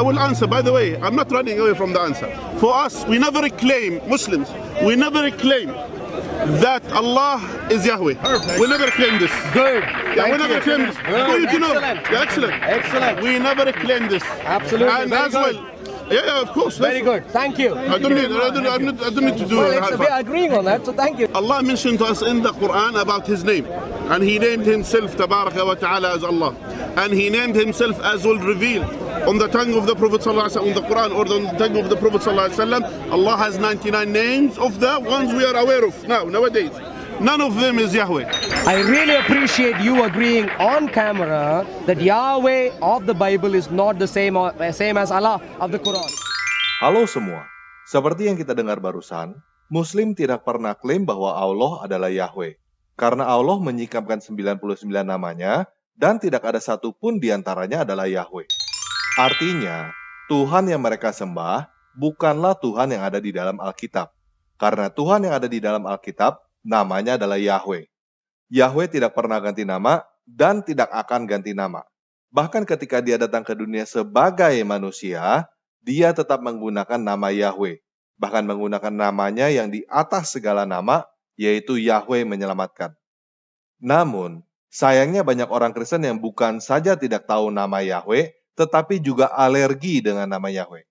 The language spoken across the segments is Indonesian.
will answer. By the way, I'm not running away from the answer. For us, we never claim, Muslims, we never claim that Allah is Yahweh. We never claim this. Good. Yeah, we never claim this. For you to know. Excellent. Yeah, excellent. Excellent. We never claim this. Absolutely. And Very as good. well, yeah, of course. Very good. Thank you. I don't need to do Well, high we five. are agreeing on that, so thank you. Allah mentioned to us in the Quran about His name, and He named Himself Tabaraka wa Ta'ala as Allah, and He named Himself as well revealed on the tongue of the Prophet Sallallahu Alaihi Wasallam, on the Quran or on the tongue of the Prophet Sallallahu Alaihi Wasallam. Allah has 99 names of the ones we are aware of nowadays. None of them is Yahweh. I really appreciate you agreeing on camera that Yahweh of the Bible is not the same as Allah of the Quran. Halo semua, seperti yang kita dengar barusan, Muslim tidak pernah klaim bahwa Allah adalah Yahweh. Karena Allah menyikapkan 99 namanya, dan tidak ada satupun di antaranya adalah Yahweh. Artinya, Tuhan yang mereka sembah bukanlah Tuhan yang ada di dalam Alkitab. Karena Tuhan yang ada di dalam Alkitab, namanya adalah Yahweh. Yahweh tidak pernah ganti nama, dan tidak akan ganti nama. Bahkan ketika dia datang ke dunia sebagai manusia, dia tetap menggunakan nama Yahweh, bahkan menggunakan namanya yang di atas segala nama, yaitu Yahweh menyelamatkan. Namun, sayangnya banyak orang Kristen yang bukan saja tidak tahu nama Yahweh, tetapi juga alergi dengan nama Yahweh.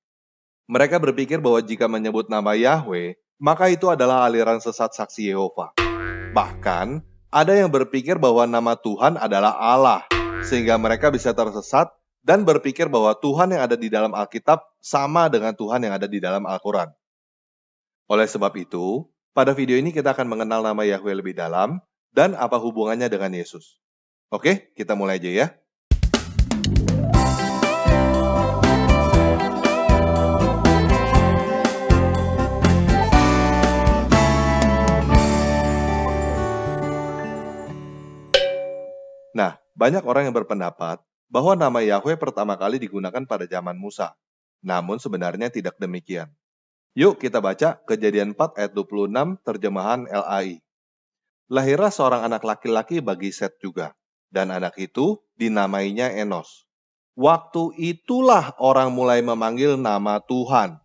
Mereka berpikir bahwa jika menyebut nama Yahweh, maka itu adalah aliran sesat saksi Yehova. Bahkan, ada yang berpikir bahwa nama Tuhan adalah Allah, sehingga mereka bisa tersesat dan berpikir bahwa Tuhan yang ada di dalam Alkitab sama dengan Tuhan yang ada di dalam Al-Quran. Oleh sebab itu, pada video ini kita akan mengenal nama Yahweh lebih dalam dan apa hubungannya dengan Yesus. Oke, kita mulai aja ya. Nah, banyak orang yang berpendapat bahwa nama Yahweh pertama kali digunakan pada zaman Musa. Namun sebenarnya tidak demikian. Yuk kita baca Kejadian 4 ayat 26 terjemahan LAI. Lahirlah seorang anak laki-laki bagi Set juga, dan anak itu dinamainya Enos. Waktu itulah orang mulai memanggil nama Tuhan.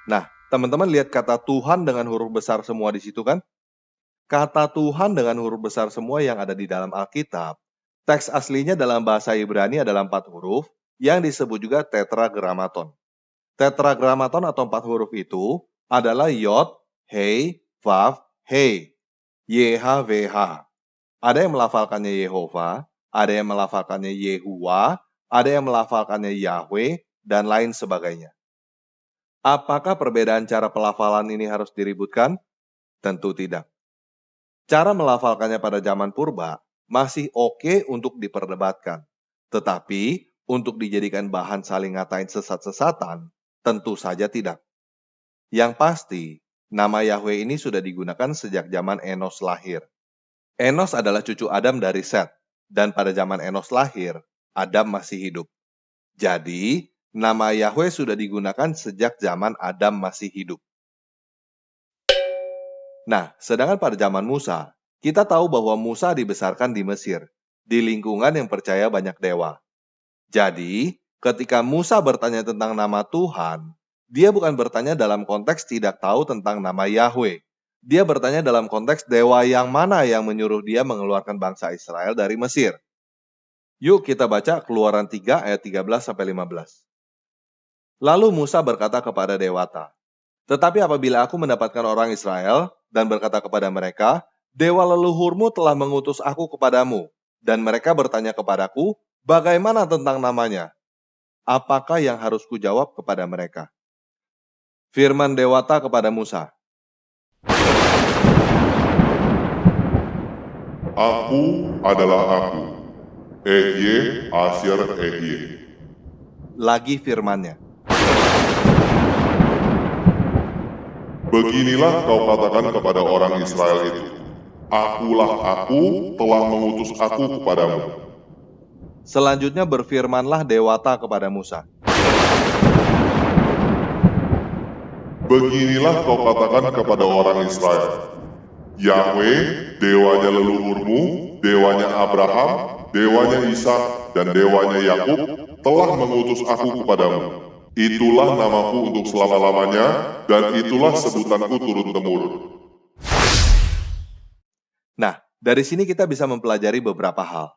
Nah, teman-teman lihat kata Tuhan dengan huruf besar semua di situ kan? Kata Tuhan dengan huruf besar semua yang ada di dalam Alkitab. Teks aslinya dalam bahasa Ibrani adalah 4 huruf yang disebut juga tetragrammaton. Tetragrammaton atau 4 huruf itu adalah Yod, Hei, Vav, Hei, YHWH. Ada yang melafalkannya Yehova, ada yang melafalkannya Yehuwa, ada yang melafalkannya Yahweh, dan lain sebagainya. Apakah perbedaan cara pelafalan ini harus diributkan? Tentu tidak. Cara melafalkannya pada zaman purba masih oke untuk diperdebatkan. Tetapi, untuk dijadikan bahan saling ngatain sesat-sesatan, tentu saja tidak. Yang pasti, nama Yahweh ini sudah digunakan sejak zaman Enos lahir. Enos adalah cucu Adam dari Set, dan pada zaman Enos lahir, Adam masih hidup. Jadi, nama Yahweh sudah digunakan sejak zaman Adam masih hidup. Nah, sedangkan pada zaman Musa, kita tahu bahwa Musa dibesarkan di Mesir, di lingkungan yang percaya banyak dewa. Jadi, ketika Musa bertanya tentang nama Tuhan, dia bukan bertanya dalam konteks tidak tahu tentang nama Yahweh. Dia bertanya dalam konteks dewa yang mana yang menyuruh dia mengeluarkan bangsa Israel dari Mesir. Yuk kita baca Keluaran 3 ayat 13-15. Lalu Musa berkata kepada dewata, "Tetapi apabila aku mendapatkan orang Israel dan berkata kepada mereka, Dewa leluhurmu telah mengutus aku kepadamu, dan mereka bertanya kepadaku, bagaimana tentang namanya? Apakah yang harus kujawab kepada mereka?" Firman dewata kepada Musa, "Aku adalah aku, Ehye Asyar Ehye." lagi firmannya, "Beginilah kau katakan kepada orang Israel itu, Akulah aku telah mengutus aku kepadamu." Selanjutnya berfirmanlah dewata kepada Musa, "Beginilah kau katakan kepada orang Israel, Yahweh, dewanya leluhurmu, dewanya Abraham, dewanya Ishak, dan dewanya Yakub telah mengutus aku kepadamu. Itulah namaku untuk selama-lamanya, dan itulah sebutanku turun-temurun. Nah, dari sini kita bisa mempelajari beberapa hal.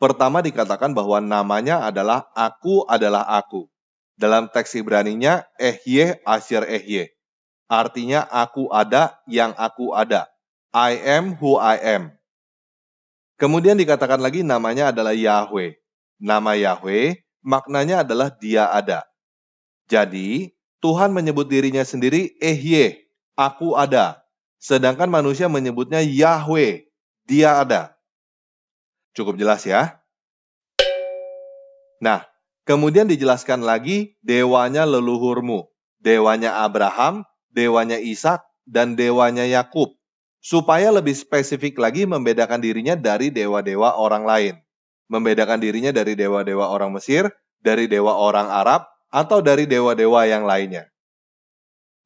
Pertama dikatakan bahwa namanya adalah Aku adalah Aku. Dalam teks Ibraninya, Ehyeh Asher Ehyeh. Artinya aku ada yang aku ada. I am who I am. Kemudian dikatakan lagi namanya adalah Yahweh. Nama Yahweh maknanya adalah Dia ada. Jadi, Tuhan menyebut dirinya sendiri Ehyeh, aku ada. Sedangkan manusia menyebutnya Yahweh, Dia ada. Cukup jelas ya? Nah, kemudian dijelaskan lagi dewanya leluhurmu. Dewanya Abraham, dewanya Ishak, dan dewanya Yakub. Supaya lebih spesifik lagi membedakan dirinya dari dewa-dewa orang lain. Membedakan dirinya dari dewa-dewa orang Mesir, dari dewa orang Arab, atau dari dewa-dewa yang lainnya.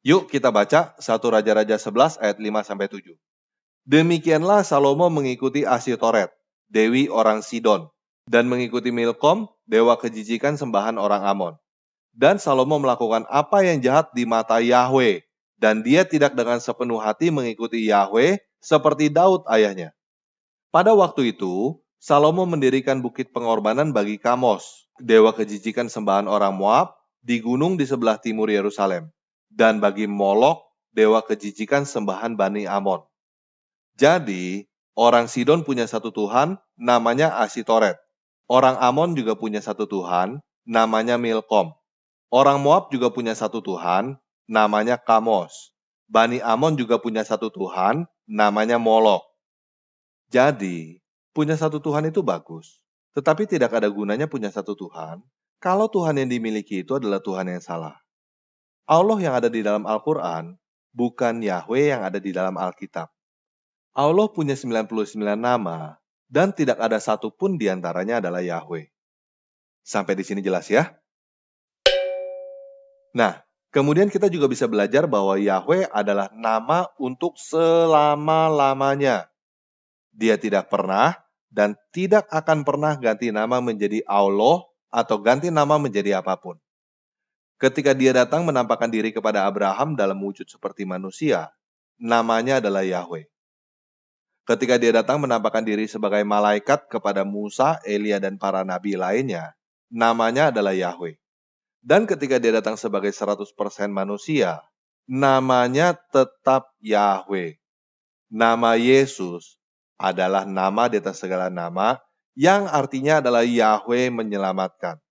Yuk kita baca 1 Raja-Raja 11 ayat 5-7. Demikianlah Salomo mengikuti Asytoret, dewi orang Sidon, dan mengikuti Milkom, dewa kejijikan sembahan orang Amon. Dan Salomo melakukan apa yang jahat di mata Yahweh, dan dia tidak dengan sepenuh hati mengikuti Yahweh seperti Daud ayahnya. Pada waktu itu, Salomo mendirikan bukit pengorbanan bagi Kamos, dewa kejijikan sembahan orang Moab, di gunung di sebelah timur Yerusalem, dan bagi Molok, dewa kejijikan sembahan Bani Amon. Jadi, orang Sidon punya satu Tuhan, namanya Asytoret. Orang Amon juga punya satu Tuhan, namanya Milkom. Orang Moab juga punya satu Tuhan, namanya Kamos. Bani Amon juga punya satu Tuhan, namanya Molok. Jadi, punya satu Tuhan itu bagus. Tetapi tidak ada gunanya punya satu Tuhan, kalau Tuhan yang dimiliki itu adalah Tuhan yang salah. Allah yang ada di dalam Al-Quran, bukan Yahweh yang ada di dalam Alkitab. Allah punya 99 nama, dan tidak ada satu pun di antaranya adalah Yahweh. Sampai di sini jelas ya? Nah, kemudian kita juga bisa belajar bahwa Yahweh adalah nama untuk selama-lamanya. Dia tidak pernah dan tidak akan pernah ganti nama menjadi Allah atau ganti nama menjadi apapun. Ketika dia datang menampakkan diri kepada Abraham dalam wujud seperti manusia, namanya adalah Yahweh. Ketika dia datang menampakkan diri sebagai malaikat kepada Musa, Elia, dan para nabi lainnya, namanya adalah Yahweh. Dan ketika dia datang sebagai 100% manusia, namanya tetap Yahweh. Nama Yesus adalah nama di atas segala nama, yang artinya adalah Yahweh menyelamatkan.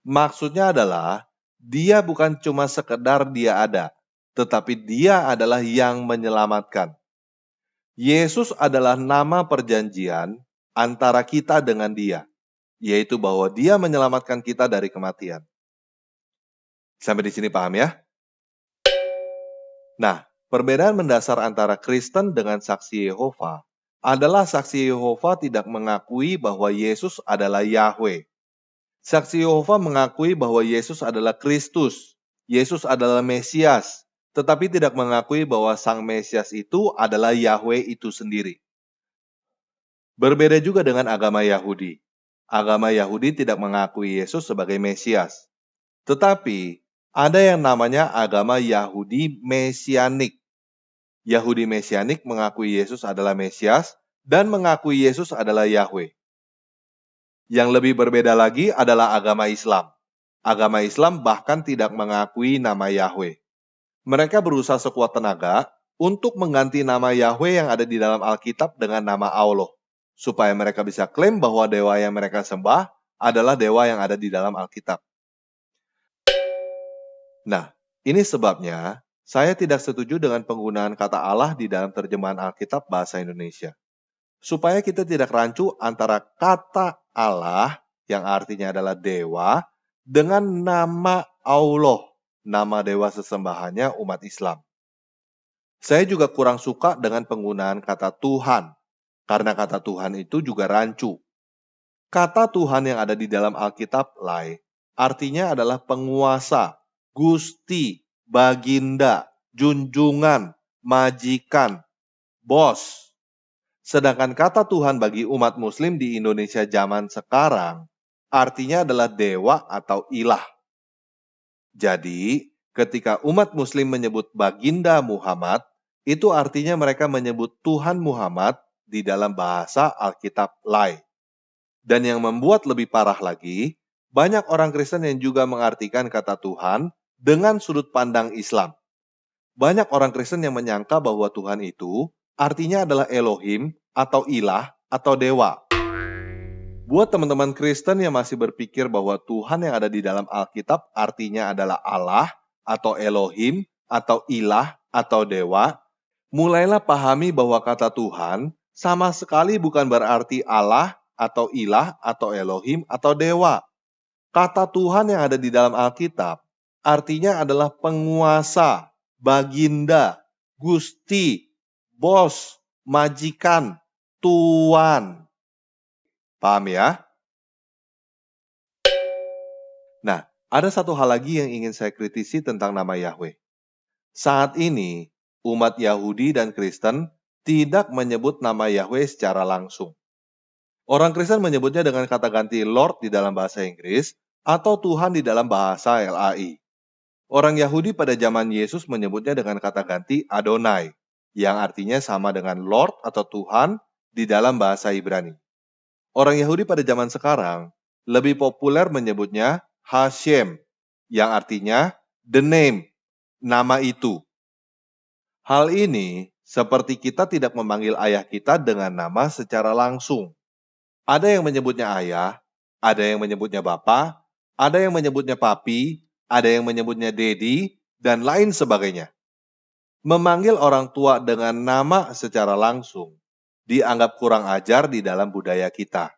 Maksudnya adalah, dia bukan cuma sekedar dia ada, tetapi dia adalah yang menyelamatkan. Yesus adalah nama perjanjian antara kita dengan dia, yaitu bahwa dia menyelamatkan kita dari kematian. Sampai di sini paham ya? Nah, perbedaan mendasar antara Kristen dengan saksi Yehova adalah saksi Yehova tidak mengakui bahwa Yesus adalah Yahweh. Saksi Yehova mengakui bahwa Yesus adalah Kristus, Yesus adalah Mesias, tetapi tidak mengakui bahwa Sang Mesias itu adalah Yahweh itu sendiri. Berbeda juga dengan agama Yahudi. Agama Yahudi tidak mengakui Yesus sebagai Mesias. Tetapi, ada yang namanya agama Yahudi Mesianik. Yahudi Mesianik mengakui Yesus adalah Mesias dan mengakui Yesus adalah Yahweh. Yang lebih berbeda lagi adalah agama Islam. Agama Islam bahkan tidak mengakui nama Yahweh. Mereka berusaha sekuat tenaga untuk mengganti nama Yahweh yang ada di dalam Alkitab dengan nama Allah, supaya mereka bisa klaim bahwa dewa yang mereka sembah adalah dewa yang ada di dalam Alkitab. Nah, ini sebabnya saya tidak setuju dengan penggunaan kata Allah di dalam terjemahan Alkitab bahasa Indonesia. Supaya kita tidak rancu antara kata Allah, yang artinya adalah dewa, dengan nama Allah, nama dewa sesembahannya umat Islam. Saya juga kurang suka dengan penggunaan kata Tuhan, karena kata Tuhan itu juga rancu. Kata Tuhan yang ada di dalam Alkitab, artinya adalah penguasa, gusti, baginda, junjungan, majikan, bos. Sedangkan kata Tuhan bagi umat Muslim di Indonesia zaman sekarang artinya adalah dewa atau ilah. Jadi, ketika umat Muslim menyebut Baginda Muhammad, itu artinya mereka menyebut Tuhan Muhammad di dalam bahasa Alkitab Lai. Dan yang membuat lebih parah lagi, banyak orang Kristen yang juga mengartikan kata Tuhan dengan sudut pandang Islam. Banyak orang Kristen yang menyangka bahwa Tuhan itu artinya adalah Elohim atau ilah atau dewa. Buat teman-teman Kristen yang masih berpikir bahwa Tuhan yang ada di dalam Alkitab artinya adalah Allah atau Elohim atau ilah atau dewa, mulailah pahami bahwa kata Tuhan sama sekali bukan berarti Allah atau ilah atau Elohim atau dewa. Kata Tuhan yang ada di dalam Alkitab artinya adalah penguasa, baginda, gusti, bos, majikan, tuan. Paham ya? Nah, ada satu hal lagi yang ingin saya kritisi tentang nama Yahweh. Saat ini, umat Yahudi dan Kristen tidak menyebut nama Yahweh secara langsung. Orang Kristen menyebutnya dengan kata ganti Lord di dalam bahasa Inggris atau Tuhan di dalam bahasa LAI. Orang Yahudi pada zaman Yesus menyebutnya dengan kata ganti Adonai, yang artinya sama dengan Lord atau Tuhan di dalam bahasa Ibrani. Orang Yahudi pada zaman sekarang lebih populer menyebutnya Hashem, yang artinya the name, nama itu. Hal ini seperti kita tidak memanggil ayah kita dengan nama secara langsung. Ada yang menyebutnya ayah, ada yang menyebutnya bapa, ada yang menyebutnya papi, ada yang menyebutnya dedi, dan lain sebagainya. Memanggil orang tua dengan nama secara langsung dianggap kurang ajar di dalam budaya kita.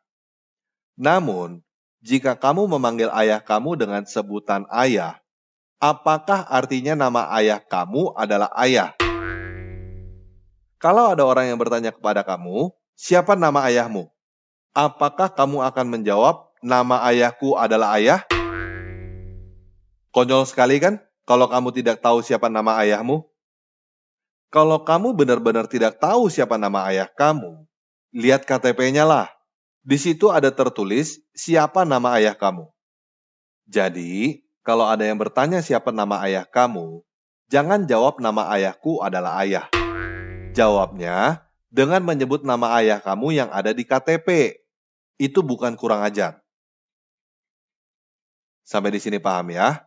Namun, jika kamu memanggil ayah kamu dengan sebutan ayah, apakah artinya nama ayah kamu adalah ayah? Kalau ada orang yang bertanya kepada kamu, siapa nama ayahmu? Apakah kamu akan menjawab, nama ayahku adalah ayah? Konyol sekali kan kalau kamu tidak tahu siapa nama ayahmu? Kalau kamu benar-benar tidak tahu siapa nama ayah kamu, lihat KTP-nya lah. Di situ ada tertulis siapa nama ayah kamu. Jadi, kalau ada yang bertanya siapa nama ayah kamu, jangan jawab nama ayahku adalah ayah. Jawabnya dengan menyebut nama ayah kamu yang ada di KTP. Itu bukan kurang ajar. Sampai di sini paham ya?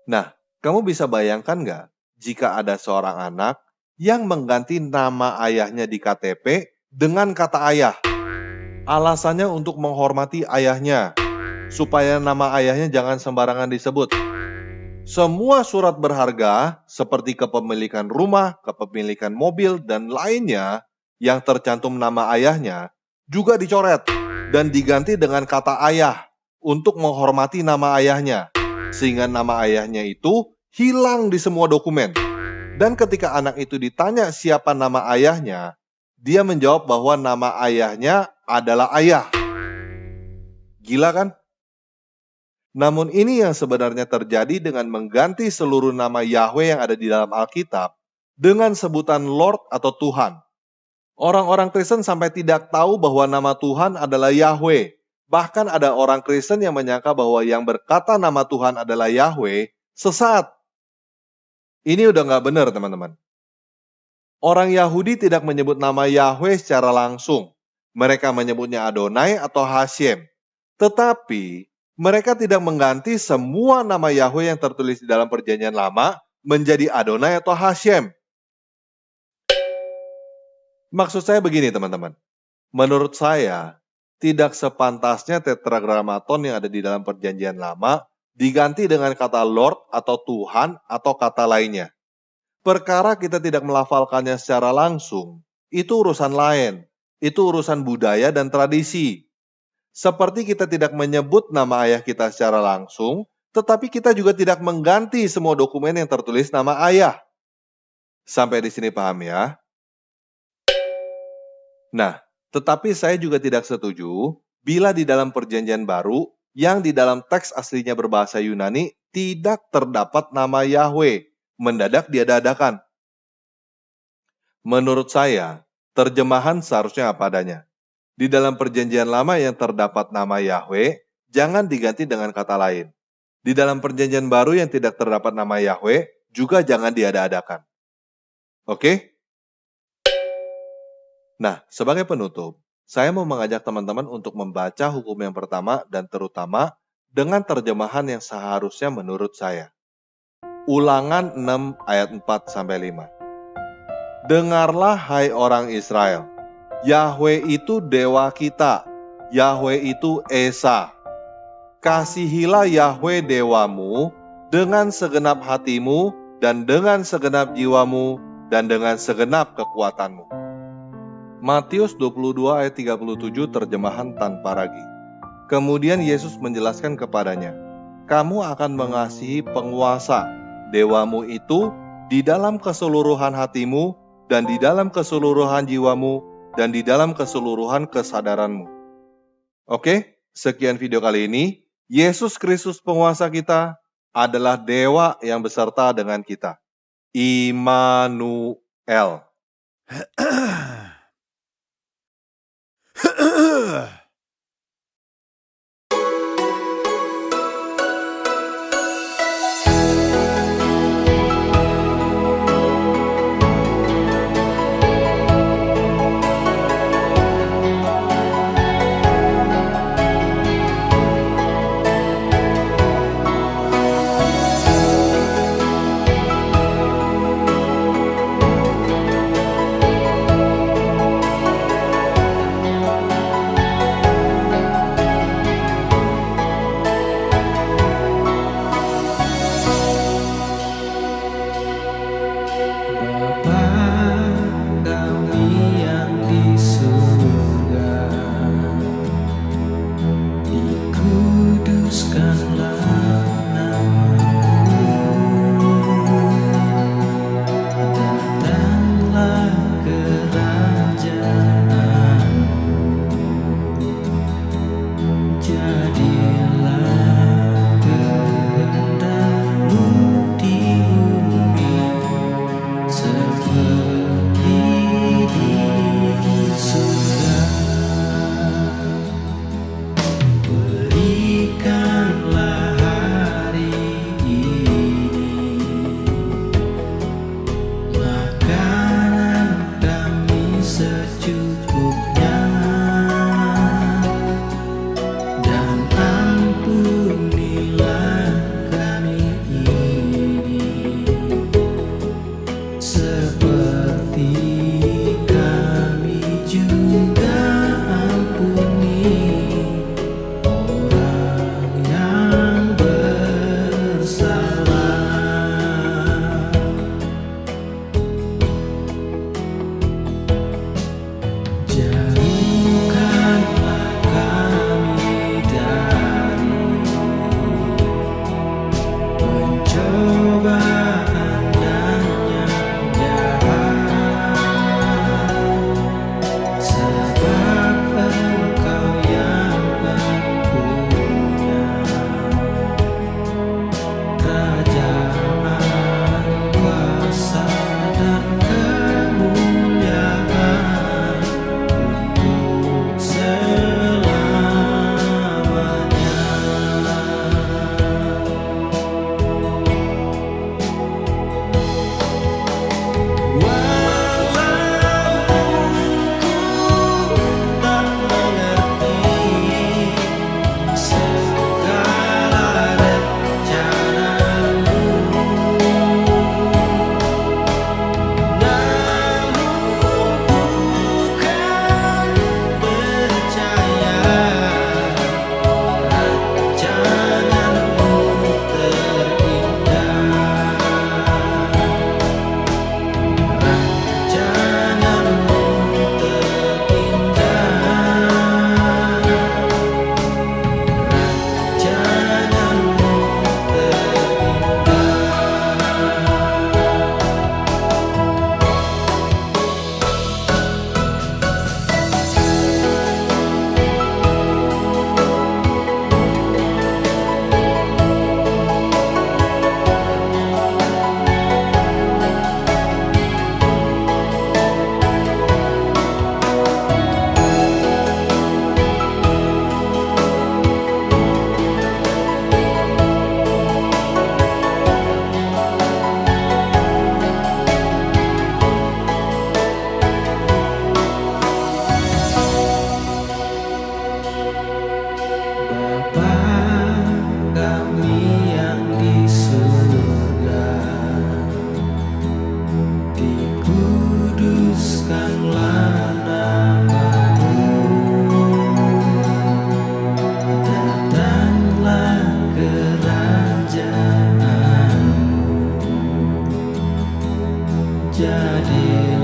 Nah, kamu bisa bayangkan nggak jika ada seorang anak yang mengganti nama ayahnya di KTP dengan kata ayah? Alasannya untuk menghormati ayahnya, supaya nama ayahnya jangan sembarangan disebut. Semua surat berharga seperti kepemilikan rumah, kepemilikan mobil, dan lainnya yang tercantum nama ayahnya juga dicoret dan diganti dengan kata ayah untuk menghormati nama ayahnya, sehingga nama ayahnya itu hilang di semua dokumen. Dan ketika anak itu ditanya siapa nama ayahnya, dia menjawab bahwa nama ayahnya adalah ayah. Gila kan? Namun ini yang sebenarnya terjadi dengan mengganti seluruh nama Yahweh yang ada di dalam Alkitab dengan sebutan Lord atau Tuhan. Orang-orang Kristen sampai tidak tahu bahwa nama Tuhan adalah Yahweh. Bahkan ada orang Kristen yang menyangka bahwa yang berkata nama Tuhan adalah Yahweh sesat. Ini udah nggak benar, teman-teman. Orang Yahudi tidak menyebut nama Yahweh secara langsung. Mereka menyebutnya Adonai atau Hashem. Tetapi mereka tidak mengganti semua nama Yahweh yang tertulis di dalam Perjanjian Lama menjadi Adonai atau Hashem. Maksud saya begini, teman-teman. Menurut saya, tidak sepantasnya tetragrammaton yang ada di dalam Perjanjian Lama diganti dengan kata Lord atau Tuhan atau kata lainnya. Perkara kita tidak melafalkannya secara langsung, itu urusan lain. Itu urusan budaya dan tradisi. Seperti kita tidak menyebut nama ayah kita secara langsung, tetapi kita juga tidak mengganti semua dokumen yang tertulis nama ayah. Sampai di sini paham ya? Nah, tetapi saya juga tidak setuju bila di dalam Perjanjian Baru yang di dalam teks aslinya berbahasa Yunani tidak terdapat nama Yahweh, mendadak diada-adakan. Menurut saya, terjemahan seharusnya apa adanya. Di dalam perjanjian lama yang terdapat nama Yahweh, jangan diganti dengan kata lain. Di dalam perjanjian baru yang tidak terdapat nama Yahweh, juga jangan diada-adakan. Oke? Nah, sebagai penutup, saya mau mengajak teman-teman untuk membaca hukum yang pertama dan terutama dengan terjemahan yang seharusnya menurut saya. Ulangan 6 ayat 4-5. Dengarlah hai orang Israel, Yahweh itu Dewa kita, Yahweh itu Esa. Kasihilah Yahweh Dewamu dengan segenap hatimu dan dengan segenap jiwamu dan dengan segenap kekuatanmu. Matius 22 ayat 37 terjemahan tanpa ragi. Kemudian Yesus menjelaskan kepadanya, kamu akan mengasihi penguasa, dewamu itu, di dalam keseluruhan hatimu, dan di dalam keseluruhan jiwamu, dan di dalam keseluruhan kesadaranmu. Oke, sekian video kali ini. Yesus Kristus penguasa kita adalah Dewa yang beserta dengan kita. Immanuel. jadilah